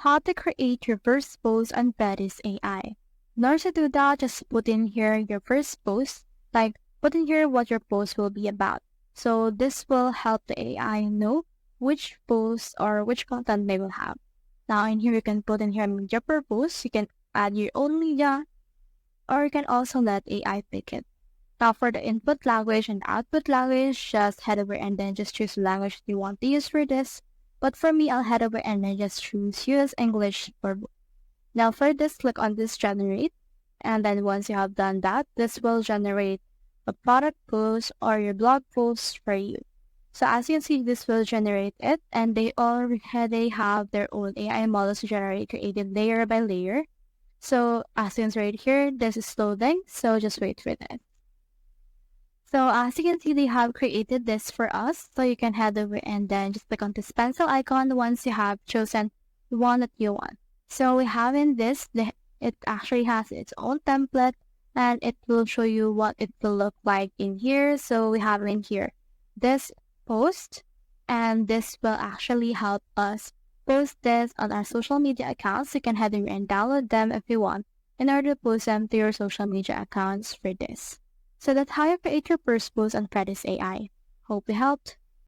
how to create your first post on Predis AI. In order to do that, just put in here your first post, like put in here what your post will be about. So this will help the AI know which post or which content they will have. Now in here, you can put in here media purpose. You can add your own media, or you can also let AI pick it. Now for the input language and output language, just head over and then just choose the language you want to use for this. But for me, I'll head over and then just choose US English for both. Now for this, click on this generate. And then once you have done that, this will generate a product post or your blog post for you. So as you can see, this will generate it, and they already have their own AI models to generate created layer by layer. So as you can see right here, this is loading, so just wait for that. So as you can see, they have created this for us. So you can head over and then just click on this pencil icon once you have chosen the one that you want. So we have in this, it actually has its own template, and it will show you what it will look like in here. So we have in here this post, and this will actually help us post this on our social media accounts. You can head over and download them if you want in order to post them to your social media accounts for this. So that's how you create your first post on Predis AI. Hope it helped.